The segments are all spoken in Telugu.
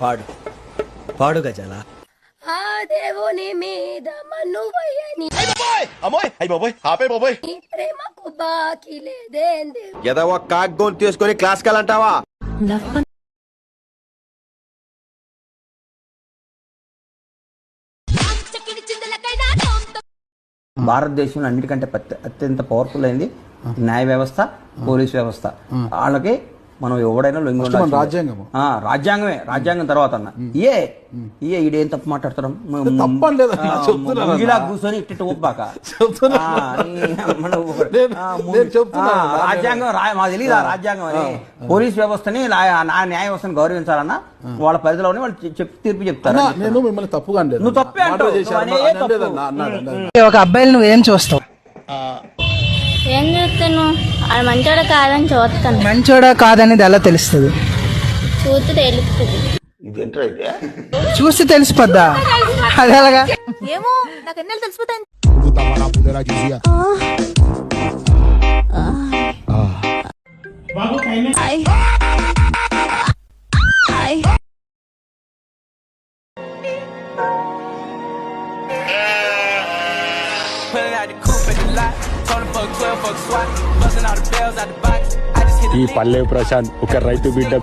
పాడు పాడు గజాల. ఆ దేవుని మీద మన్నువయ్యని ప్రేమకు బాకీ లేదేంది. ఏదో ఒక కాగ్గోని తీసుకొని క్లాస్ కెళ్ళంటావా? భారతదేశంలో అన్నిటికంటే అత్యంత పవర్ఫుల్ అయింది న్యాయ వ్యవస్థ, పోలీస్ వ్యవస్థ. వాళ్ళకి మనం ఎవడైనా లొంగి ఉండాలి. రాజ్యాంగమే, రాజ్యాంగం తర్వాత అన్న ఈడేం తప్పు మాట్లాడతాం ఇలా కూర్చొని ఇట్టు ఒప్పాక రాజ్యాంగం మాకు తెలియదు. రాజ్యాంగం అని పోలీస్ వ్యవస్థని న్యాయ వ్యవస్థని గౌరవించాలన్నా వాళ్ళ పరిధిలోనే వాళ్ళు తీర్పు చెప్తారు. నేను మిమ్మల్ని తప్పుగా నువ్వు తప్పే అంటావు. ఒక అబ్బాయిలు నువ్వేం చూస్తావు? ఏం చూస్తాను? అది మంచోడా కాదని చూస్తాను. మంచోడా కాదనేది ఎలా తెలుస్తుంది? చూస్తే తెలుస్తుంది. చూస్తే తెలిసిపోద్దా? అది ఎలాగా? ఏమో నాకు ఎన్నెలు తెలిసిపోతాయి. ఈ పల్లె ప్రశాంత్ ఒక రైతు బిడ్డ.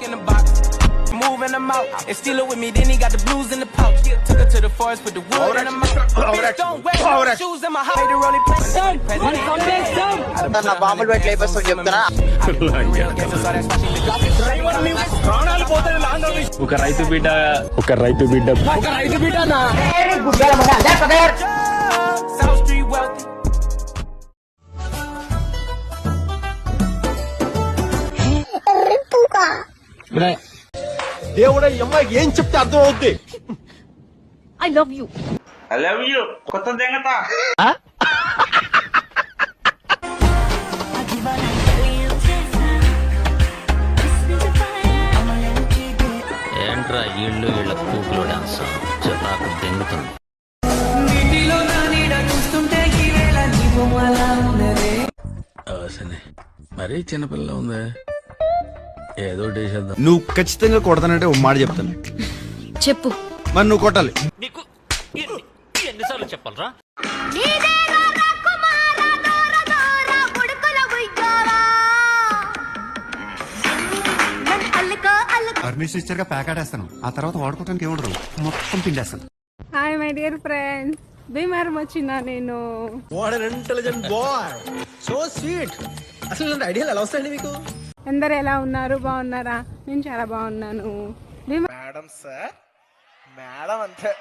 బాంబులు పెట్టి లేపేస్తాం చెప్తున్నా. ఒక రైతు బిడ్డ, ఒక రైతు బిడ్డ, ఒక రైతు బిడ్డ. దేవుడా ఈ అమ్మాయికి ఏం చెప్తే అర్థం అవుద్ది. I love you. I love you. కొత్త దేంగత ఏంట్రా ఇళ్ళు వీళ్ళ కూకులు డాన్స్ నాకు దెంగుతుంది. మరీ చిన్నపిల్ల ఉంది, ఏదో చేద్దాం. నువ్వు ఖచ్చితంగా కొడతానంటే ఒక మాట చెప్తాను. చెప్పు. మరి నువ్వు కొట్టాలి. నీకు ఎన్నిసార్లు చెప్పాలరా? పర్మిషన్ ఇచ్చారుగా ప్యాకెటేస్తాను, ఆ తర్వాత వాడుకోవడానికి ఏముండదు, మొత్తం పిండేస్తాను. హాయ్ మై డియర్ ఫ్రెండ్స్, బీమారం వచ్చినా నేను. What an intelligent boy, so sweet. అసలు ఇలాంటి ఐడియాలు ఎలా వస్తాయండి మీకు? అందరు ఎలా ఉన్నారు? బాగున్నారా? నేను చాలా బాగున్నాను. మేడం సార్, మేడం అంతే.